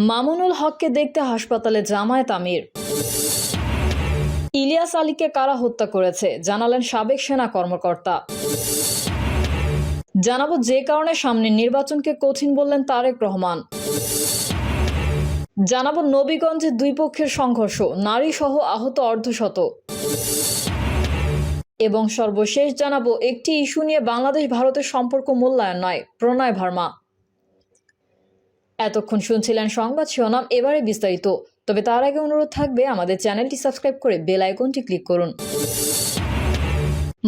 মামুনুল হককে দেখতে হাসপাতালে জামায়াত আমির। ইলিয়াস আলীকে কারা হত্যা করেছে জানালেন সাবেক সেনা কর্মকর্তা। জানাবো যে কারণে সামনের নির্বাচনকে কঠিন বললেন তারেক রহমান। জানাবো নবীগঞ্জে দুই পক্ষের সংঘর্ষ, নারী সহ আহত অর্ধশত। এবং সর্বশেষ জানাবো একটি ইস্যু নিয়ে বাংলাদেশ ভারতের সম্পর্ক মূল্যায়ন নয়, প্রণয় ভার্মা। এতক্ষণ শুনছিলেন সংবাদ শিরোনাম, এবারে বিস্তারিত। তবে তার আগে অনুরোধ থাকবে আমাদের চ্যানেলটি সাবস্ক্রাইব করে বেল আইকনটি ক্লিক করুন।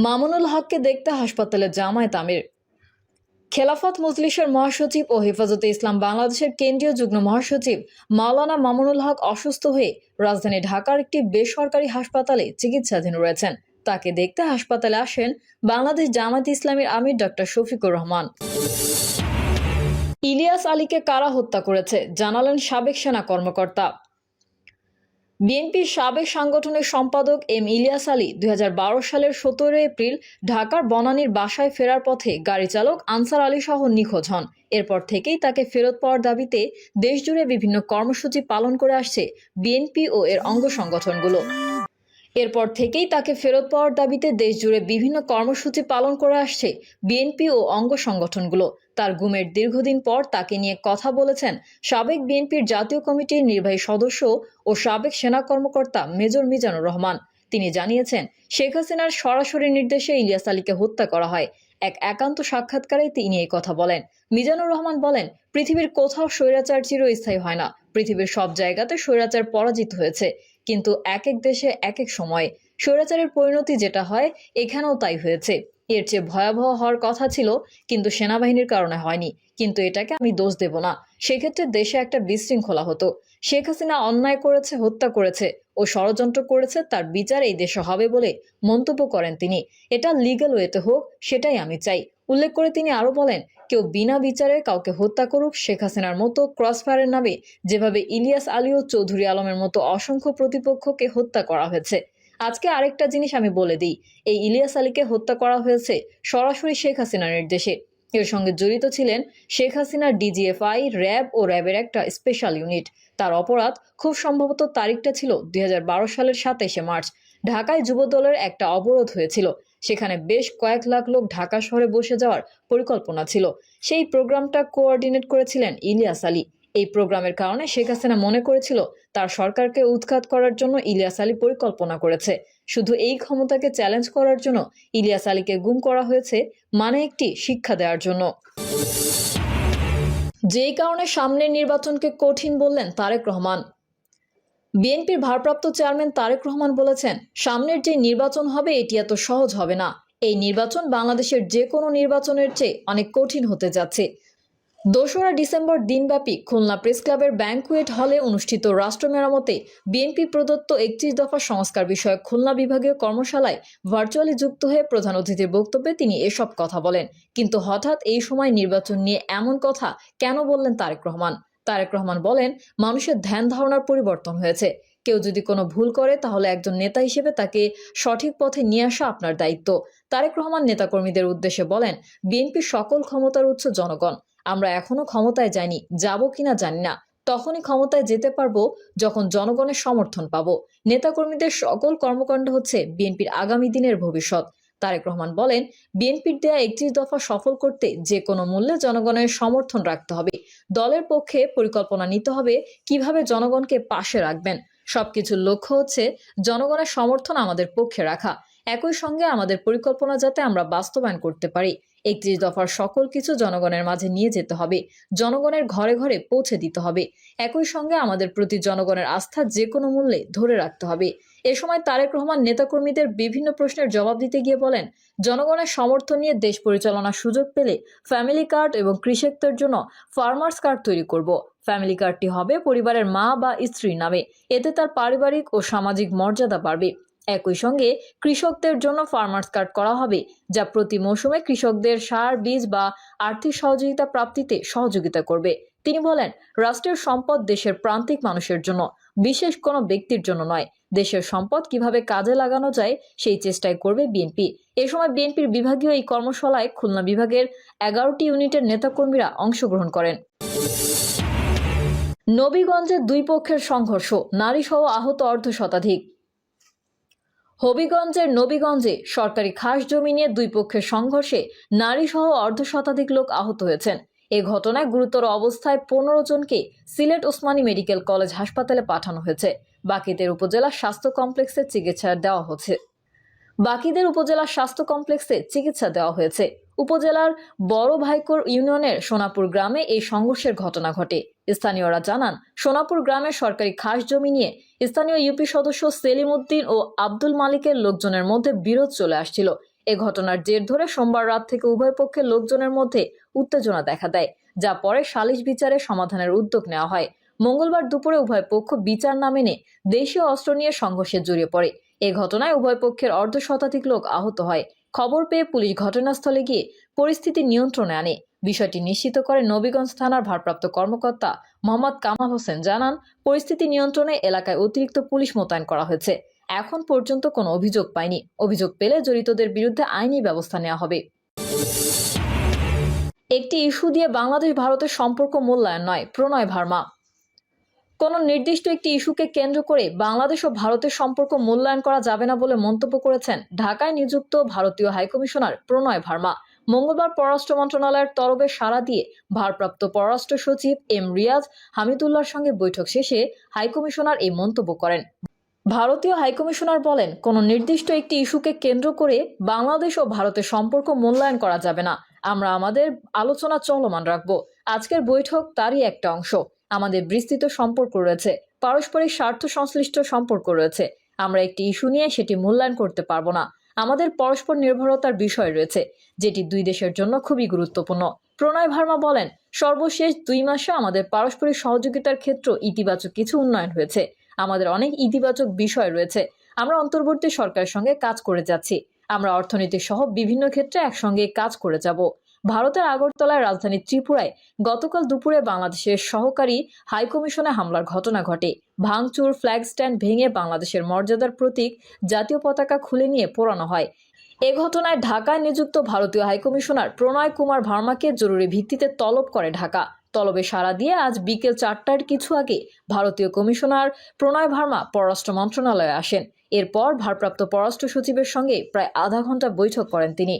মামুনুল হককে দেখতে হাসপাতালে জামায়াত আমির। খেলাফত মজলিসের মহাসচিব ও হেফাজতে ইসলাম বাংলাদেশের কেন্দ্রীয় যুগ্ম মহাসচিব মাওলানা মামুনুল হক অসুস্থ হয়ে রাজধানী ঢাকার একটি বেসরকারি হাসপাতালে চিকিৎসাধীন রয়েছেন। তাকে দেখতে হাসপাতালে আসেন বাংলাদেশ জামায়াত ইসলামীর আমির ডক্টর শফিকুর রহমান। ইলিয়াস আলীকে কারা হত্যা করেছে জানালেন সাবেক সেনা কর্মকর্তা। বিএনপির সাবেক সাংগঠনিক সম্পাদক এম ইলিয়াস আলী 2012 সালের 17 এপ্রিল ঢাকার বনানীর বাসায় ফেরার পথে গাড়ি চালক আনসার আলী সহ নিখোঁজ হন। এরপর থেকেই তাকে ফেরত পাওয়ার দাবিতে দেশজুড়ে বিভিন্ন কর্মসূচি পালন করে আসছে বিএনপি ও এর অঙ্গ সংগঠনগুলো। তার গুমের দীর্ঘদিন পর তাকে নিয়ে কথা বলেছেন সাবেক বিএনপির জাতীয় কমিটির নির্বাহী সদস্য ও সাবেক সেনা কর্মকর্তা মেজর মিজানুর রহমান। তিনি জানিয়েছেন, শেখ হাসিনার সরাসরি নির্দেশে ইলিয়াস আলীকে হত্যা করা হয়। এক একান্ত সাক্ষাৎকারে তিনি এই কথা বলেন। মিজানুর রহমান বলেন, পৃথিবীর কোথাও স্বৈরাচার চিরস্থায়ী হয় না। পৃথিবীর সব জায়গাতে স্বৈরাচার পরাজিত হয়েছে, কিন্তু এক এক দেশে এক এক সময়ে স্বৈরাচারের পরিণতি যেটা হয়, এখানেও তাই হয়েছে। এর চেয়ে ভয়াবহ হওয়ার কথা ছিল, কিন্তু সেনাবাহিনীর কারণে হয়নি। কিন্তু এটাকে আমি দোষ দেব না। সেক্ষেত্রে দেশে একটা বিশৃঙ্খলা হতো। শেখ হাসিনা অন্যায় করেছে, হত্যা করেছে ও ষড়যন্ত্র করেছে, তার বিচার এই দেশে হবে বলে মন্তব্য করেন তিনি। এটা লিগ্যাল ওয়েতে হোক, সেটাই আমি চাই। উল্লেখ করে তিনি আরো বলেন, কেউ বিনা বিচারে কাউকে হত্যা করুক, শেখ হাসিনার মতো ক্রসফায়ারের নামে যেভাবে ইলিয়াস আলী ও চৌধুরী আলমের মতো অসংখ্য প্রতিপক্ষকে হত্যা করা হয়েছে। আজকে আরেকটা জিনিস আমি বলে দিই, এই ইলিয়াস আলীকে হত্যা করা হয়েছে সরাসরি শেখ হাসিনার নির্দেশে। এর সঙ্গে জড়িত ছিলেন শেখ হাসিনার ডিজিএফআই, র্যাব ও র্যাবের একটা স্পেশাল ইউনিট। তার অপরাধ খুব সম্ভবত তারিখটা ছিল 2012 সালের 27 মার্চ। ঢাকায় যুবদলের একটা অবরোধ হয়েছিল। সেখানে বেশ কয়েক লাখ লোক ঢাকা শহরে বসে যাওয়ার পরিকল্পনা ছিল। সেই প্রোগ্রামটা কোঅর্ডিনেট করেছিলেন ইলিয়াস আলী। এই প্রোগ্রামের কারণে শেখ হাসিনা মনে করেছিল তার সরকারকে উৎখাত করার জন্য ইলিয়াস আলী পরিকল্পনা করেছে। শুধু এই ক্ষমতাকে চ্যালেঞ্জ করার জন্য ইলিয়াস আলীকে গুম করা হয়েছে, মানে একটি শিক্ষা দেওয়ার জন্য। যেই কারণে সামনের নির্বাচনকে কঠিন বললেন তারেক রহমান। বিএনপির ভারপ্রাপ্ত চেয়ারম্যান তারেক রহমান বলেছেন, সামনের যে নির্বাচন হবে এটি এত সহজ হবে না। এই নির্বাচন বাংলাদেশের যে কোনো নির্বাচনের চেয়ে অনেক কঠিন হতে যাচ্ছে। 2রা ডিসেম্বর দিনব্যাপী খুলনা প্রেস ক্লাবের ব্যাংকুয়েট হলে অনুষ্ঠিত রাষ্ট্র মেরামতে বিএনপি প্রদত্ত 31 দফা সংস্কার বিষয়ক খুলনা বিভাগীয় কর্মশালায় ভার্চুয়ালি যুক্ত হয়ে প্রধান অতিথির বক্তব্যে তিনি এসব কথা বলেন। কিন্তু হঠাৎ এই সময় নির্বাচন নিয়ে এমন কথা কেন বললেন তারেক রহমান? তারেক রহমান বলেন, মানুষের ধ্যান ধারণার পরিবর্তন হয়েছে। কেউ যদি কোনো ভুল করে তাহলে একজন নেতা হিসেবে তাকে সঠিক পথে নিয়ে আসা আপনার দায়িত্ব। তারেক রহমান নেতাকর্মীদের উদ্দেশ্যে বলেন, বিএনপির সকল ক্ষমতার উৎস জনগণ। আমরা এখনো ক্ষমতায় যাইনি, যাব কিনা জানি না। তখনই ক্ষমতায় যেতে পারবো যখন জনগণের সমর্থন পাবো। নেতাকর্মীদের সকল কর্মকাণ্ড হচ্ছে বিএনপির আগামী দিনের ভবিষ্যৎ। তারেক রহমান বলেন, বিএনপির দেয়া 31 দফা সফল করতে যে কোনো মূল্যে জনগণের সমর্থন রাখতে হবে। দলের পক্ষে পরিকল্পনা নিতে হবে কিভাবে জনগণকে পাশে রাখবেন। সবকিছুর লক্ষ্য হচ্ছে জনগণের সমর্থন আমাদের পক্ষে রাখা। একই সঙ্গে আমাদের পরিকল্পনা যাতে আমরা বাস্তবায়ন করতে পারি। 31 দফার সকল কিছু জনগণের মাঝে নিয়ে যেতে হবে, জনগণের ঘরে ঘরে পৌঁছে দিতে হবে। একই সঙ্গে আমাদের প্রতি জনগণের আস্থা যে কোনো মূল্যে ধরে রাখতে হবে। এ সময় তারেক রহমান নেতাকর্মীদের বিভিন্ন প্রশ্নের জবাব দিতে গিয়ে বলেন, জনগণের সমর্থন নিয়ে দেশ পরিচালনার সুযোগ পেলে ফ্যামিলি কার্ড এবং কৃষকদের জন্য ফার্মার্স কার্ড তৈরি করব। ফ্যামিলি কার্ডটি হবে পরিবারের মা বা স্ত্রীর নামে। এতে তার পারিবারিক ও সামাজিক মর্যাদা বাড়বে। একই সঙ্গে কৃষকদের জন্য ফার্মার্স কার্ড করা হবে, যা প্রতি মৌসুমে কৃষকদের সার, বীজ বা আর্থিক সহযোগিতা প্রাপ্তিতে সহযোগিতা করবে। তিনি বলেন, রাষ্ট্রের সম্পদ দেশের প্রান্তিক মানুষের জন্য, বিশেষ কোনো ব্যক্তির জন্য নয়। দেশের সম্পদ কিভাবে কাজে লাগানো যায় সেই চেষ্টাই করবে বিএনপি। এ সময় বিএনপির বিভাগীয় এই কর্মশালায় খুলনা বিভাগের 11টি ইউনিটের নেতাকর্মীরা অংশগ্রহণ করেন। নবীগঞ্জে দুই পক্ষের সংঘর্ষ, নারীসহ আহত অর্ধশতাধিক। হবিগঞ্জের নবীগঞ্জে সরকারি খাস জমি নিয়ে দুই পক্ষের সংঘর্ষে নারীসহ অর্ধশতাধিক লোক আহত হয়েছেন। এ ঘটনায় গুরুতর অবস্থায় 15 জনকে সিলেট ওসমানী মেডিকেল কলেজ হাসপাতালে পাঠানো হয়েছে। বাকিদের উপজেলা স্বাস্থ্য কমপ্লেক্সে চিকিৎসা দেওয়া হয়েছে। উপজেলার বড় ভাইকোর ইউনিয়নের সোনাপুর গ্রামে এই সংঘর্ষের ঘটনা ঘটে। স্থানীয়রা জানান, সোনাপুর গ্রামের সরকারি খাস জমি নিয়ে স্থানীয় ইউপি সদস্য সেলিম উদ্দিন ও আব্দুল মালিকের লোকজনের মধ্যে বিরোধ চলে আসছিল। এ ঘটনার জের ধরে সোমবার রাত থেকে উভয় পক্ষের লোকজনের মধ্যে উত্তেজনা দেখা দেয়, যা পরে সালিশ বিচারে সমাধানের উদ্যোগ নেওয়া হয়। মঙ্গলবার দুপুরে উভয় পক্ষ বিচার না মেনে দেশীয় অস্ত্র নিয়ে সংঘর্ষে জড়িয়ে পড়ে। এ ঘটনায় উভয় পক্ষের অর্ধশতাধিক লোক আহত হয়। খবর পেয়ে পুলিশ ঘটনাস্থলে গিয়ে পরিস্থিতি নিয়ন্ত্রণে আনে। বিষয়টি নিশ্চিত করে নবীগঞ্জ থানার ভারপ্রাপ্ত কর্মকর্তা মোহাম্মদ কামাল হোসেন জানান, পরিস্থিতি নিয়ন্ত্রণে এলাকায় অতিরিক্ত পুলিশ মোতায়েন করা হয়েছে। এখন পর্যন্ত কোনো অভিযোগ পায়নি। অভিযোগ পেলে জড়িতদের বিরুদ্ধে আইনি ব্যবস্থা নেওয়া হবে। একটি ইস্যু দিয়ে বাংলাদেশ ভারতের সম্পর্ক মূল্যায়ন নয়, প্রণয় ভার্মা। কোনো নির্দিষ্ট একটি ইস্যুকে কেন্দ্র করে বাংলাদেশ ও ভারতের সম্পর্ক মূল্যায়ন করা যাবে না বলে মন্তব্য করেছেন ঢাকায় নিযুক্ত ভারতীয় হাইকমিশনার প্রণয় ভার্মা। মঙ্গলবার পররাষ্ট্র মন্ত্রণালয়ের তরফে সাড়া দিয়ে ভারপ্রাপ্ত পররাষ্ট্র সচিব এম রিয়াজ হামিদুল্লাহর সঙ্গে বৈঠক শেষে হাইকমিশনার এই মন্তব্য করেন। ভারতীয় হাইকমিশনার বলেন, কোনো নির্দিষ্ট একটি ইস্যুকে কেন্দ্র করে বাংলাদেশ ও ভারতের সম্পর্ক মূল্যায়ন করা যাবে না। আমরা আমাদের আলোচনা চলমান রাখব। আজকের বৈঠক তারই একটা অংশ। আমাদের বিস্তৃত সম্পর্ক রয়েছে, পারস্পরিক স্বার্থ সংশ্লিষ্ট সম্পর্ক রয়েছে। আমরা একটি ইস্যু নিয়ে সেটি মূল্যায়ন করতে পারবো না। আমাদের পরস্পর নির্ভরতার বিষয় রয়েছে, যেটি দুই দেশের জন্য খুবই গুরুত্বপূর্ণ। প্রণয় ভার্মা বলেন, সর্বশেষ 2 মাসে আমাদের পারস্পরিক সহযোগিতার ক্ষেত্রে ইতিবাচক কিছু উন্নয়ন হয়েছে। আমাদের অনেক ইতিবাচক বিষয় রয়েছে। আমরা অন্তর্বর্তী সরকারের সঙ্গে কাজ করে যাচ্ছি। আমরা অর্থনীতি সহ বিভিন্ন ক্ষেত্রে একসঙ্গে কাজ করে যাব। ভারতের আগরতলায় রাজধানী ত্রিপুরায় গতকাল দুপুরে বাংলাদেশের সহকারী হাইকমিশনে হামলার ঘটনা ঘটে। ভাঙচুর, ফ্ল্যাগ স্ট্যান্ড ভেঙে বাংলাদেশের মর্যাদার প্রতীক জাতীয় পতাকা খুলে নিয়ে পোড়ানো হয়। এ ঘটনায় ঢাকায় নিযুক্ত ভারতীয় হাইকমিশনার প্রণয় কুমার ভার্মাকে জরুরি ভিত্তিতে তলব করে ঢাকা। তলবে সাড়া দিয়ে আজ বিকেল 4টার কিছু আগে ভারতীয় কমিশনার প্রণয় ভার্মা পররাষ্ট্র মন্ত্রণালয়ে আসেন। এরপর ভারপ্রাপ্ত পররাষ্ট্র সচিবের সঙ্গে প্রায় আধা ঘন্টা বৈঠক করেন তিনি।